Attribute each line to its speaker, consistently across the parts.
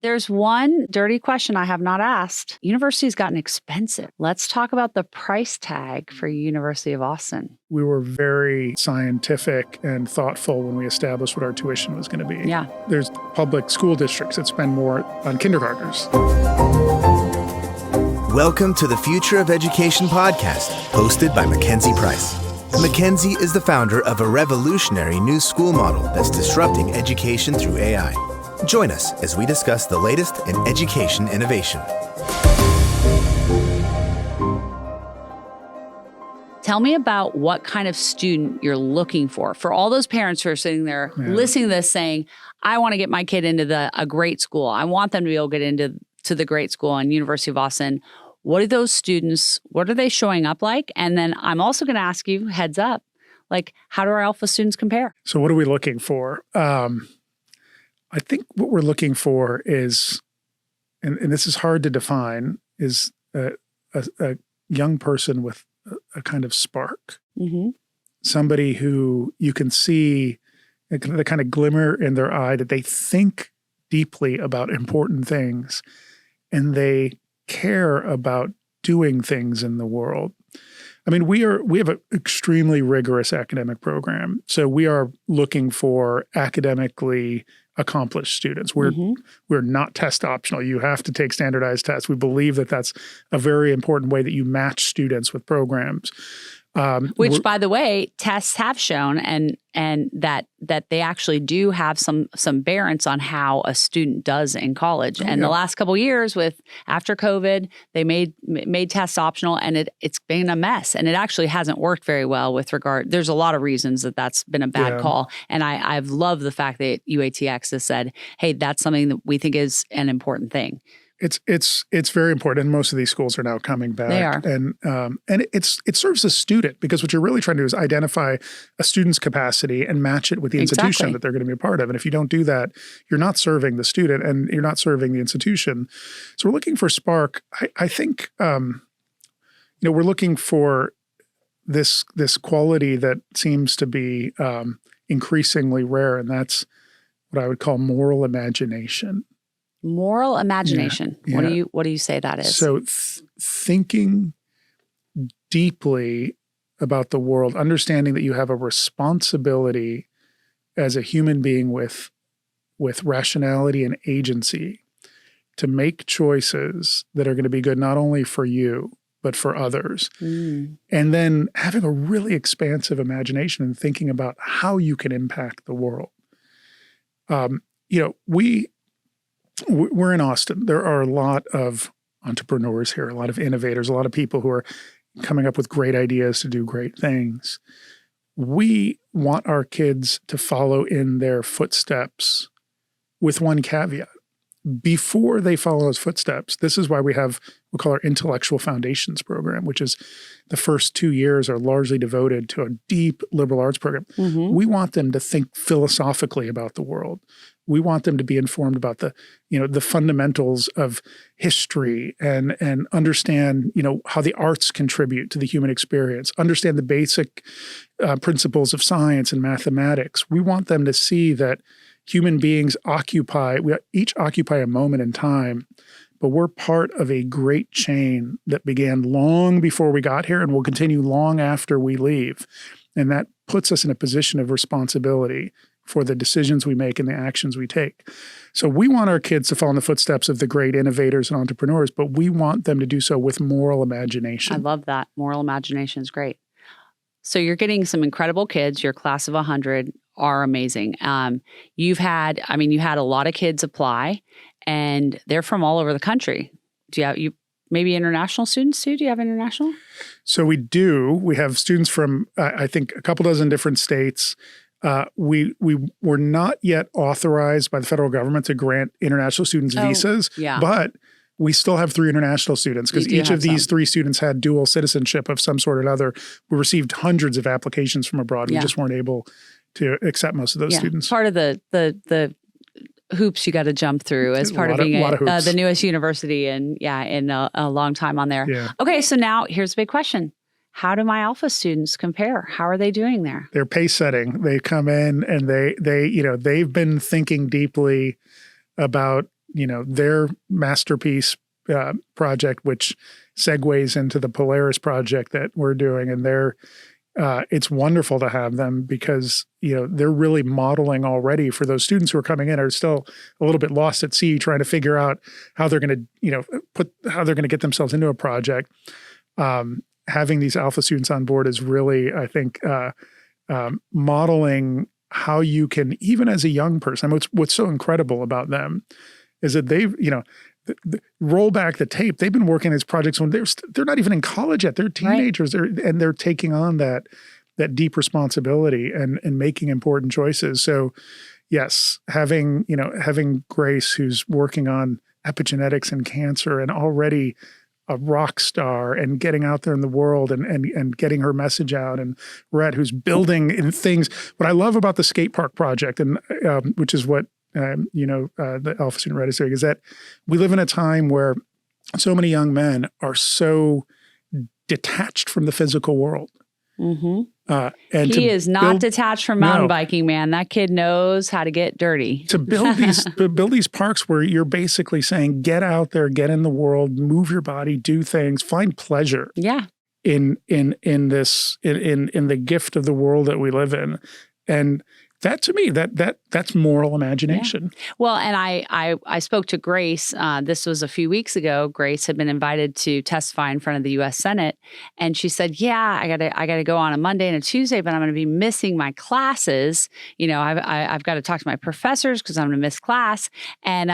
Speaker 1: There's one dirty question I have not asked. University's gotten expensive. Let's talk about the price tag for University of Austin.
Speaker 2: We were very scientific and thoughtful when we established what our tuition was going to be.
Speaker 1: Yeah.
Speaker 2: There's public school districts that spend more on kindergartners.
Speaker 3: Welcome to the Future of Education podcast, hosted by Mackenzie Price. Mackenzie is the founder of a revolutionary new school model that's disrupting education through AI. Join us as we discuss the latest in education innovation.
Speaker 1: Tell me about what kind of student you're looking for. For all those parents who are sitting there listening to this saying, I want to get my kid into a great school. I want them to be able to get into the great school and University of Austin. What are those students, what are they showing up like? And then I'm also going to ask you, heads up, like, how do our alpha students compare?
Speaker 2: So what are we looking for? I think what we're looking for is, and this is hard to define, is a young person with a kind of spark. Mm-hmm. Somebody who you can see the kind of glimmer in their eye that they think deeply about important things and they care about doing things in the world. I mean, we have an extremely rigorous academic program. So we are looking for academically accomplished students. We're not test optional. You have to take standardized tests. We believe that that's a very important way that you match students with programs.
Speaker 1: Which, by the way, tests have shown and that they actually do have some bearance on how a student does in college. The last couple of years after COVID, they made tests optional, and it's been a mess. And it actually hasn't worked very well with regard. There's a lot of reasons that's been a bad call. And I've loved the fact that UATX has said, hey, that's something that we think is an important thing.
Speaker 2: It's very important, and most of these schools are now coming back.
Speaker 1: They are,
Speaker 2: and it serves the student, because what you're really trying to do is identify a student's capacity and match it with the institution that they're going to be a part of. And if you don't do that, you're not serving the student and you're not serving the institution. So we're looking for spark. I think we're looking for this quality that seems to be increasingly rare, and that's what I would call moral imagination.
Speaker 1: Moral imagination. Yeah. What do you say that is?
Speaker 2: So thinking deeply about the world, understanding that you have a responsibility as a human being with rationality and agency to make choices that are going to be good not only for you, but for others. And then having a really expansive imagination and thinking about how you can impact the world. We're in Austin. There are a lot of entrepreneurs here, a lot of innovators, a lot of people who are coming up with great ideas to do great things. We want our kids to follow in their footsteps with one caveat. Before they follow those footsteps, this is why we call our Intellectual Foundations program, which is the first 2 years are largely devoted to a deep liberal arts program. Mm-hmm. We want them to think philosophically about the world. We want them to be informed about the fundamentals of history and understand, how the arts contribute to the human experience, understand the basic principles of science and mathematics. We want them to see that human beings we each occupy a moment in time, but we're part of a great chain that began long before we got here and will continue long after we leave. And that puts us in a position of responsibility for the decisions we make and the actions we take. So we want our kids to follow in the footsteps of the great innovators and entrepreneurs, but we want them to do so with moral imagination.
Speaker 1: I love that. Moral imagination is great. So you're getting some incredible kids. Your class of 100 are amazing. You had a lot of kids apply, and they're from all over the country. Do you maybe international students too? Do you have international?
Speaker 2: So we do. We have students from, I think, a couple dozen different states. We were not yet authorized by the federal government to grant international students visas, but we still have 3 international students because each of these 3 students had dual citizenship of some sort or another. We received hundreds of applications from abroad. We just weren't able to accept most of those students.
Speaker 1: Part of the hoops you got to jump through as part of being the newest university in a long time on there. Yeah. Okay, so now here's a big question. How do my alpha students compare? How are they doing there?
Speaker 2: They're pace setting. They come in and they've been thinking deeply about their masterpiece project, which segues into the Polaris project that we're doing. And it's wonderful to have them because, they're really modeling already for those students who are coming in are still a little bit lost at sea, trying to figure out how they're going to, how they're going to get themselves into a project. Having these alpha students on board is really, I think, modeling how you can, even as a young person, what's so incredible about them is that they've, roll back the tape. They've been working these projects when they're not even in college yet. They're teenagers, right. and they're taking on that deep responsibility and making important choices. So, yes, having Grace, who's working on epigenetics and cancer, and already a rock star and getting out there in the world and getting her message out, and Rhett, who's building in things. What I love about the skate park project, and which is what the Alpha Student Rhett is doing, is that we live in a time where so many young men are so detached from the physical world.
Speaker 1: Mm-hmm.
Speaker 2: And
Speaker 1: he is not detached from mountain biking, man. That kid knows how to get dirty. To
Speaker 2: build these parks where you're basically saying, get out there, get in the world, move your body, do things, find pleasure.
Speaker 1: Yeah.
Speaker 2: In the gift of the world that we live in. And that, to me, that's moral imagination.
Speaker 1: Yeah. Well, and I spoke to Grace. This was a few weeks ago. Grace had been invited to testify in front of the U.S. Senate, and she said, "Yeah, I gotta go on a Monday and a Tuesday, but I'm going to be missing my classes. I've got to talk to my professors because I'm going to miss class." And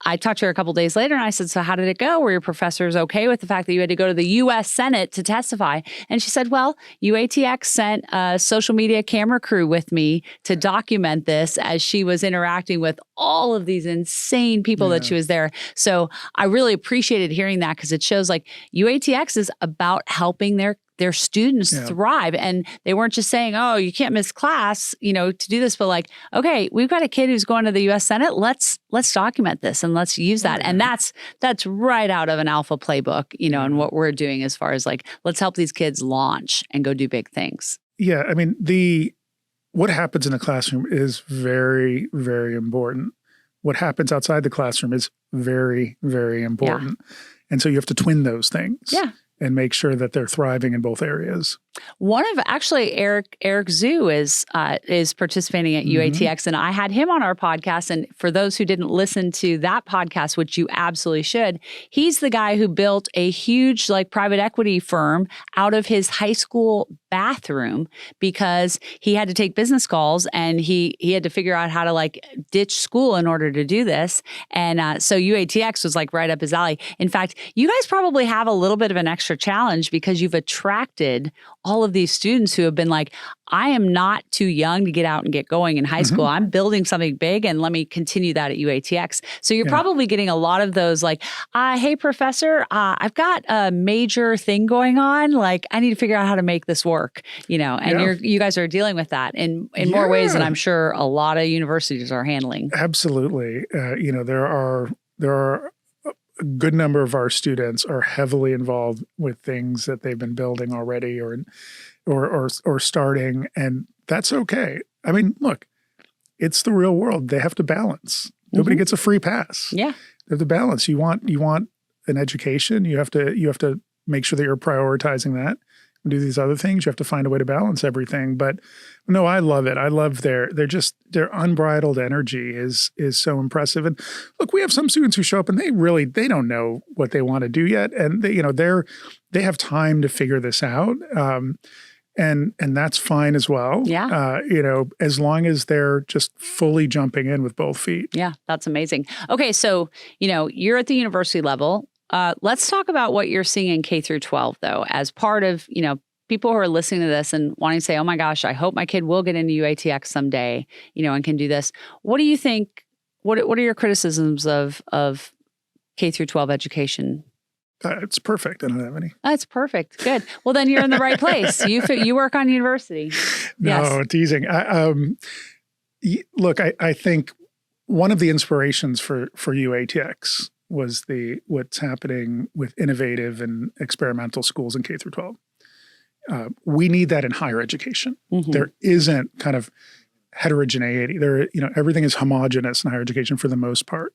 Speaker 1: I talked to her a couple days later and I said, "So how did it go? Were your professors okay with the fact that you had to go to the U.S. Senate to testify?" And she said, "Well, UATX sent a social media camera crew with me to document this as she was interacting with all of these insane people that she was there." So I really appreciated hearing that because it shows like UATX is about helping their students thrive. And they weren't just saying, "Oh, you can't miss class, to do this," but like, okay, we've got a kid who's going to the U.S. Senate. Let's document this and let's use that. And that's right out of an alpha playbook, and what we're doing as far as like, let's help these kids launch and go do big things.
Speaker 2: Yeah. I mean, what happens in the classroom is very, very important. What happens outside the classroom is very, very important. Yeah. And so you have to twin those things.
Speaker 1: Yeah.
Speaker 2: And make sure that they're thriving in both areas.
Speaker 1: One of Eric Zhu is participating at UATX, and I had him on our podcast. And for those who didn't listen to that podcast, which you absolutely should, he's the guy who built a huge private equity firm out of his high school bathroom because he had to take business calls and he had to figure out how to ditch school in order to do this. And so UATX was right up his alley. In fact, you guys probably have a little bit of an extra challenge because you've attracted all of these students who have been like, I am not too young to get out and get going in high school. I'm building something big and let me continue that at UATX. So you're probably getting a lot of those hey, professor, I've got a major thing going on. I need to figure out how to make this work, and you guys are dealing with that in more ways than I'm sure a lot of universities are handling.
Speaker 2: Absolutely. There are a good number of our students are heavily involved with things that they've been building already or starting, and that's okay. I mean, look, it's the real world. They have to balance. Nobody gets a free pass.
Speaker 1: Yeah.
Speaker 2: They have to balance. You want an education. You have to make sure that you're prioritizing that. Do these other things. You have to find a way to balance everything. But no, I love it. I love their unbridled energy is so impressive. And look, we have some students who show up and they don't know what they want to do yet. And they have time to figure this out. And that's fine as well.
Speaker 1: Yeah.
Speaker 2: As long as they're just fully jumping in with both feet.
Speaker 1: Yeah, that's amazing. Okay. So, you're at the university level. Let's talk about what you're seeing in K through 12, though, as part of, people who are listening to this and wanting to say, oh my gosh, I hope my kid will get into UATX someday, and can do this. What do you think, what are your criticisms of K through 12 education?
Speaker 2: It's perfect. I don't have any.
Speaker 1: That's perfect. Good. Well, then you're in the right place. You work on university.
Speaker 2: No, teasing. Look, I think one of the inspirations for UATX was what's happening with innovative and experimental schools in K through 12. We need that in higher education. There isn't kind of heterogeneity. Everything is homogenous in higher education for the most part.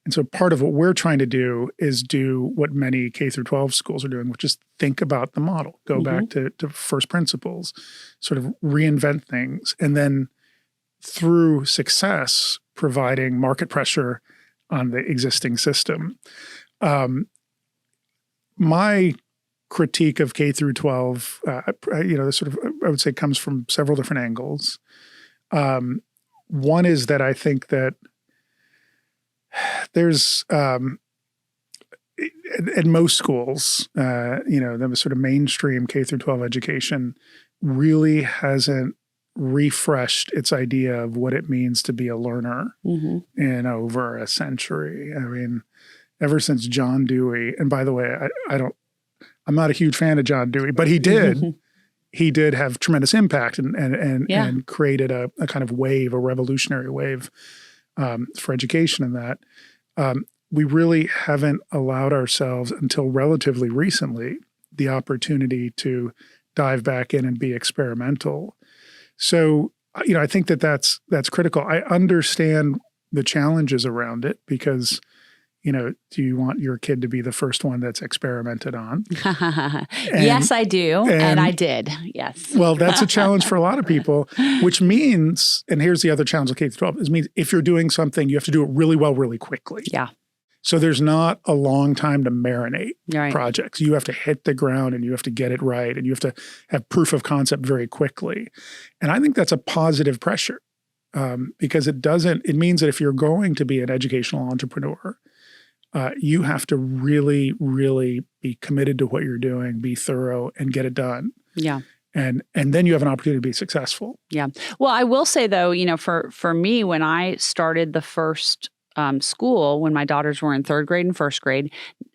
Speaker 2: And so part of what we're trying to do is do what many K through 12 schools are doing, which is think about the model, go back to first principles, sort of reinvent things, and then through success, providing market pressure on the existing system. My critique of K through 12, this sort of, I would say, comes from several different angles. One is that I think that there's, at most schools, the sort of mainstream K through 12 education really hasn't refreshed its idea of what it means to be a learner in over a century. I mean, ever since John Dewey, and by the way, I'm not a huge fan of John Dewey, but he did have tremendous impact and created a kind of wave, a revolutionary wave for education in that. We really haven't allowed ourselves until relatively recently the opportunity to dive back in and be experimental. So, I think that's critical. I understand the challenges around it because, do you want your kid to be the first one that's experimented on?
Speaker 1: Yes, I do. And I did. Yes.
Speaker 2: Well, that's a challenge for a lot of people, which means, and here's the other challenge with K-12, it means if you're doing something, you have to do it really well, really quickly.
Speaker 1: Yeah.
Speaker 2: So there's not a long time to marinate projects. You have to hit the ground and you have to get it right. And you have to have proof of concept very quickly. And I think that's a positive pressure because it means that if you're going to be an educational entrepreneur, you have to really, really be committed to what you're doing, be thorough, and get it done.
Speaker 1: Yeah.
Speaker 2: And then you have an opportunity to be successful.
Speaker 1: Yeah. Well, I will say though, for me, when I started the first school, when my daughters were in third grade and first grade,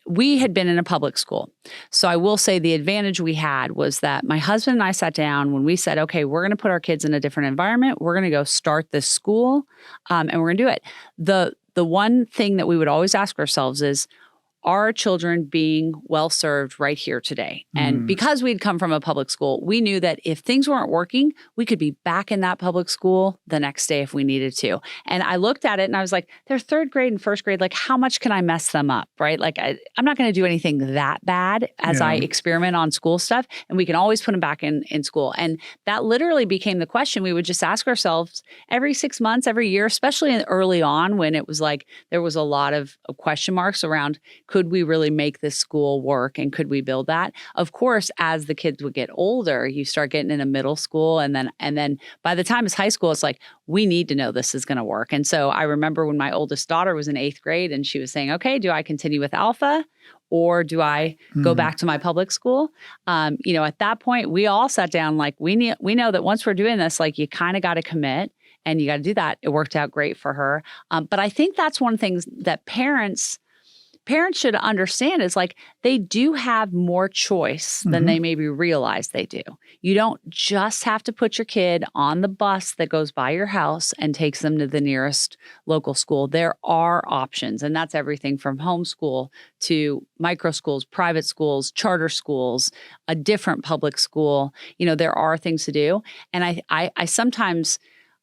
Speaker 1: we had been in a public school. So I will say the advantage we had was that my husband and I sat down when we said, okay, we're going to put our kids in a different environment. We're going to go start this school and we're going to do it. The one thing that we would always ask ourselves is, are children being well served right here today? And because we'd come from a public school, we knew that if things weren't working, we could be back in that public school the next day if we needed to. And I looked at it and I was like, they're third grade and first grade. Like, how much can I mess them up, right? Like, I'm not going to do anything that bad as I experiment on school stuff. And we can always put them back in school. And that literally became the question we would just ask ourselves every 6 months, every year, especially early on when it was like there was a lot of question marks around, could we really make this school work and could we build that? Of course, as the kids would get older, you start getting into middle school and then by the time it's high school, it's like, we need to know this is going to work. And so I remember when my oldest daughter was in 8th grade and she was saying, okay, do I continue with Alpha or do I go back to my public school? At that point, we all sat down like, we know that once we're doing this, like you kind of got to commit and you got to do that. It worked out great for her. But I think that's one of the things that parents should understand is like they do have more choice than they maybe realize they do. You don't just have to put your kid on the bus that goes by your house and takes them to the nearest local school. There are options, and that's everything from homeschool to micro schools, private schools, charter schools, a different public school. There are things to do. And I sometimes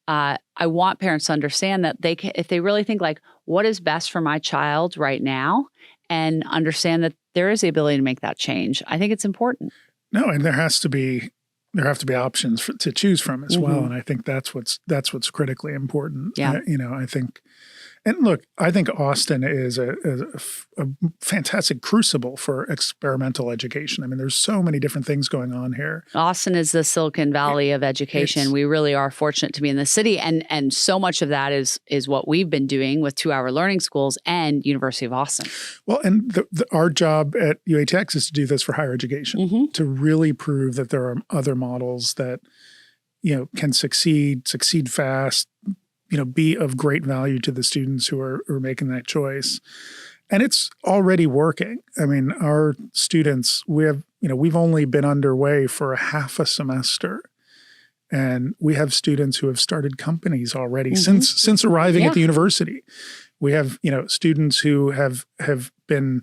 Speaker 1: I want parents to understand that if they really think like, what is best for my child right now, and understand that there is the ability to make that change. I think it's important.
Speaker 2: No, and there have to be options to choose from as well. And I think that's what's critically important.
Speaker 1: Yeah.
Speaker 2: I think, and look, I think Austin is a fantastic crucible for experimental education. I mean, there's so many different things going on here.
Speaker 1: Austin is the Silicon Valley of education. We really are fortunate to be in the city. And so much of that is what we've been doing with 2-hour learning schools and University of Austin. Well,
Speaker 2: and our job at UATX is to do this for higher education, to really prove that there are other models that, can succeed fast, be of great value to the students who are making that choice. And it's already working. I mean, our students, we've only been underway for a half a semester. And we have students who have started companies already since arriving at the university. We have, students who have been,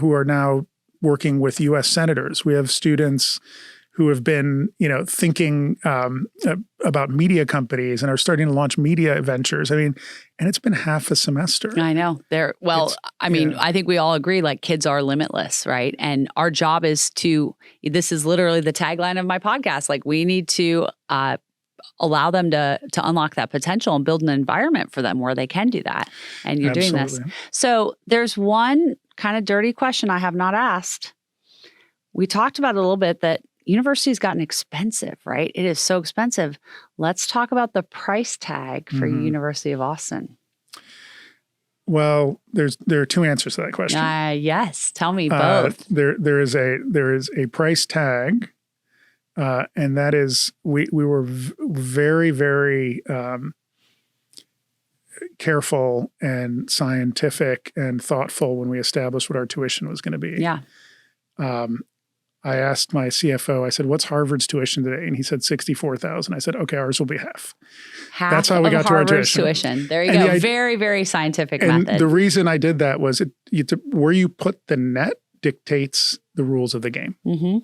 Speaker 2: who are now working with U.S. senators. We have students who have been, thinking about media companies and are starting to launch media ventures. I mean, and it's been half a semester.
Speaker 1: I know. I think we all agree, like, kids are limitless, right? And our job is this is literally the tagline of my podcast. Like, we need to allow them to unlock that potential and build an environment for them where they can do that. And you're doing this. So there's one kind of dirty question I have not asked. We talked about it a little bit, that university's gotten expensive, right? It is so expensive. Let's talk about the price tag for University of Austin.
Speaker 2: Well, there are two answers to that question.
Speaker 1: Yes, tell me both.
Speaker 2: There is a price tag, and that is we were very, very careful and scientific and thoughtful when we established what our tuition was going to be.
Speaker 1: Yeah.
Speaker 2: I asked my CFO, I said, what's Harvard's tuition today? And he said $64,000. I said, okay, ours will be half.
Speaker 1: That's how we got to our tuition. There you go. Very, very scientific method.
Speaker 2: The reason I did that was where you put the net dictates the rules of the game. Mm-hmm.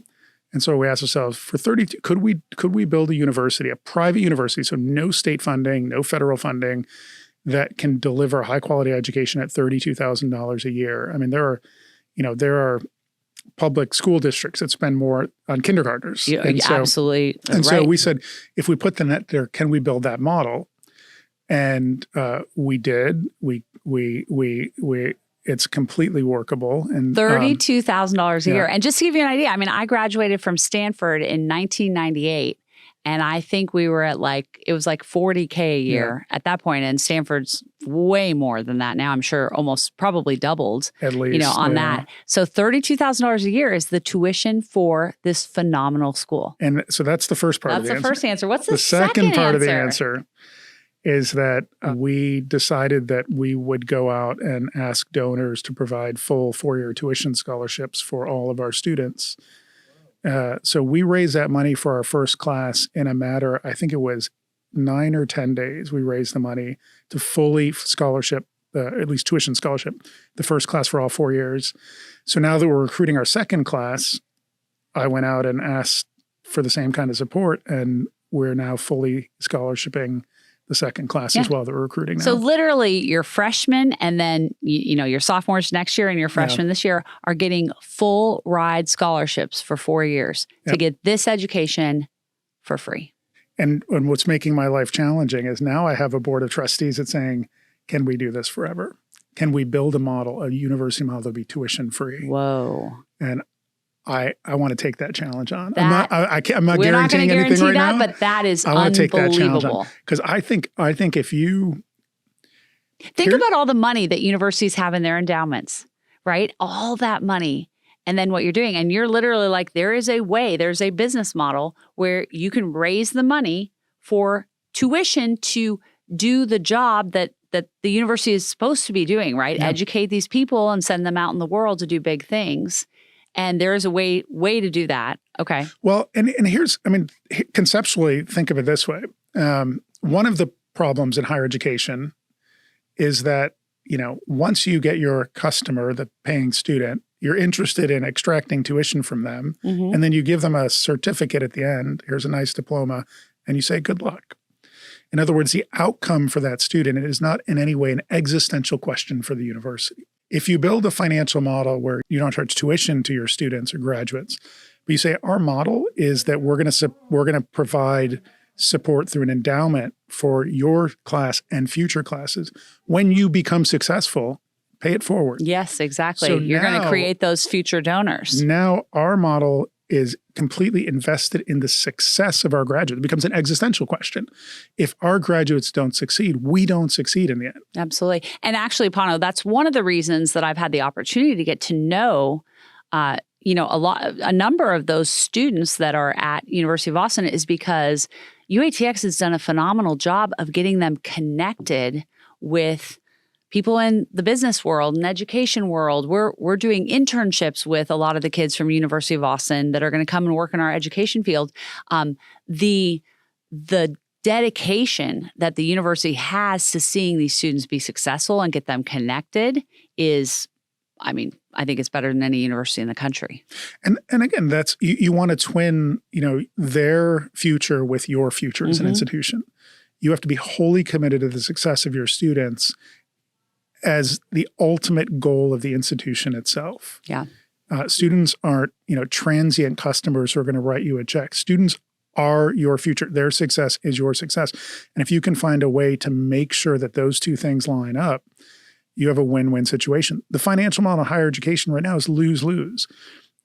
Speaker 2: And so we asked ourselves, for 32, could we build a university, a private university, so no state funding, no federal funding, that can deliver high quality education at $32,000 a year? I mean, there are public school districts that spend more on kindergartners.
Speaker 1: Absolutely.
Speaker 2: And so we said, if we put the net there, can we build that model? And we did. We it's completely workable. And
Speaker 1: $32,000 a year. And just to give you an idea, I mean, I graduated from Stanford in 1998. And I think we were at it was like $40K a year at that point. And Stanford's way more than that now. I'm sure almost probably doubled,
Speaker 2: at least,
Speaker 1: on that. So $32,000 a year is the tuition for this phenomenal school.
Speaker 2: And so that's the first part of the answer.
Speaker 1: That's the first answer. What's the
Speaker 2: second part
Speaker 1: answer?
Speaker 2: Of the answer is that we decided that we would go out and ask donors to provide full 4-year tuition scholarships for all of our students. So we raised that money for our first class in a matter, I think it was 9 or 10 days. We raised the money to fully scholarship, at least tuition scholarship, the first class for all 4 years. So now that we're recruiting our second class, I went out and asked for the same kind of support, and we're now fully scholarshiping the second class as well that we're recruiting now.
Speaker 1: So literally your freshmen and then your sophomores next year and your freshmen this year are getting full ride scholarships for 4 years to get this education for free.
Speaker 2: And what's making my life challenging is now I have a board of trustees that's saying, can we do this forever? Can we build a university model that'll be tuition free?
Speaker 1: Whoa.
Speaker 2: And I want to take that challenge on.
Speaker 1: I'm
Speaker 2: not guaranteeing anything right now.
Speaker 1: But that is unbelievable.
Speaker 2: I want to take that challenge on because I think if you
Speaker 1: think about all the money that universities have in their endowments, right? All that money, and then what you're doing, and you're literally like, there's a business model where you can raise the money for tuition to do the job that the university is supposed to be doing, right? Yeah. Educate these people and send them out in the world to do big things. And there is a way to do that. Okay.
Speaker 2: Well, and conceptually, think of it this way. One of the problems in higher education is that, once you get your customer, the paying student, you're interested in extracting tuition from them. Mm-hmm. And then you give them a certificate at the end. Here's a nice diploma. And you say, good luck. In other words, the outcome for that student is not in any way an existential question for the university. If you build a financial model where you don't charge tuition to your students or graduates, but you say our model is that we're going to provide support through an endowment for your class and future classes. When you become successful, pay it forward.
Speaker 1: Yes, exactly. So you're going to create those future donors.
Speaker 2: Now our model is completely invested in the success of our graduates. It becomes an existential question. If our graduates don't succeed, we don't succeed in the end.
Speaker 1: Absolutely. And actually, Pano, that's one of the reasons that I've had the opportunity to get to know, a number of those students that are at University of Austin is because UATX has done a phenomenal job of getting them connected with people in the business world and education world. We're doing internships with a lot of the kids from University of Austin that are going to come and work in our education field. The dedication that the university has to seeing these students be successful and get them connected is I mean, I think it's better than any university in the country.
Speaker 2: And again, that's you want to twin, their future with your future as an institution. You have to be wholly committed to the success of your students as the ultimate goal of the institution itself.
Speaker 1: Yeah.
Speaker 2: Students aren't, transient customers who are going to write you a check. Students are your future. Their success is your success. And if you can find a way to make sure that those two things line up, you have a win-win situation. The financial model of higher education right now is lose-lose.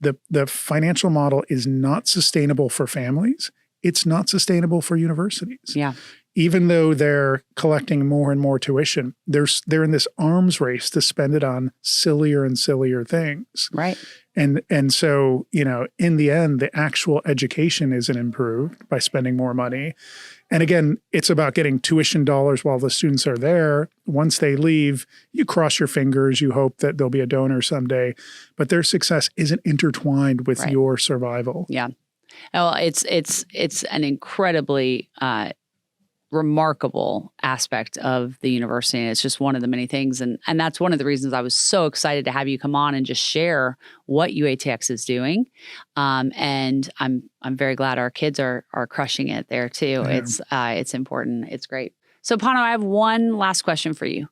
Speaker 2: The financial model is not sustainable for families. It's not sustainable for universities.
Speaker 1: Yeah.
Speaker 2: Even though they're collecting more and more tuition, they're in this arms race to spend it on sillier and sillier things.
Speaker 1: Right.
Speaker 2: And so, in the end, the actual education isn't improved by spending more money. And again, it's about getting tuition dollars while the students are there. Once they leave, you cross your fingers, you hope that there'll be a donor someday, but their success isn't intertwined with your survival.
Speaker 1: Yeah. Well, it's an incredibly remarkable aspect of the university. And it's just one of the many things. And that's one of the reasons I was so excited to have you come on and just share what UATX is doing. And I'm very glad our kids are crushing it there too. Yeah. It's important. It's great. So Pano, I have one last question for you.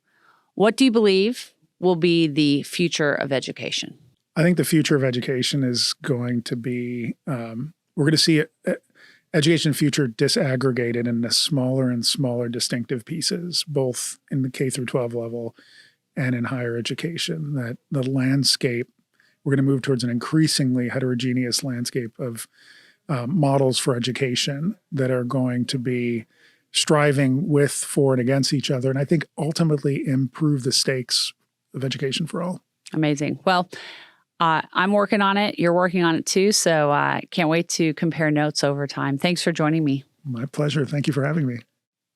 Speaker 1: What do you believe will be the future of education?
Speaker 2: I think the future of education is going to be, we're going to see education future disaggregated into smaller and smaller distinctive pieces, both in the K-12 level and in higher education. That the landscape, we're going to move towards an increasingly heterogeneous landscape of models for education that are going to be striving with, for, and against each other. And I think ultimately improve the stakes of education for all.
Speaker 1: Amazing. Well, I'm working on it. You're working on it too. So I can't wait to compare notes over time. Thanks for joining me.
Speaker 2: My pleasure. Thank you for having me.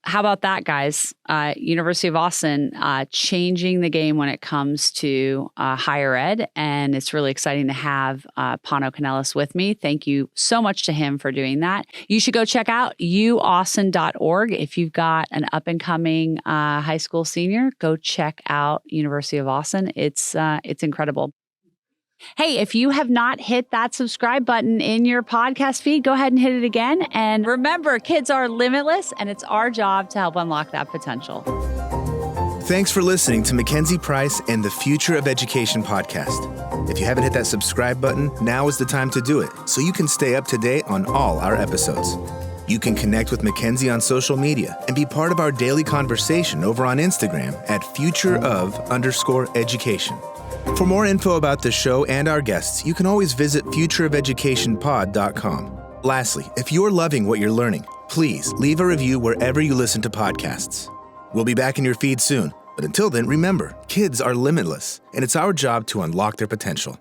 Speaker 1: How about that, guys? University of Austin changing the game when it comes to higher ed. And it's really exciting to have Pano Kanelos with me. Thank you so much to him for doing that. You should go check out uaustin.org. If you've got an up-and-coming high school senior, go check out University of Austin. It's incredible. Hey, if you have not hit that subscribe button in your podcast feed, go ahead and hit it again. And remember, kids are limitless, and it's our job to help unlock that potential.
Speaker 3: Thanks for listening to Mackenzie Price and the Future of Education podcast. If you haven't hit that subscribe button, now is the time to do it so you can stay up to date on all our episodes. You can connect with Mackenzie on social media and be part of our daily conversation over on Instagram at futureof_education. For more info about the show and our guests, you can always visit futureofeducationpod.com. Lastly, if you're loving what you're learning, please leave a review wherever you listen to podcasts. We'll be back in your feed soon, but until then, remember, kids are limitless, and it's our job to unlock their potential.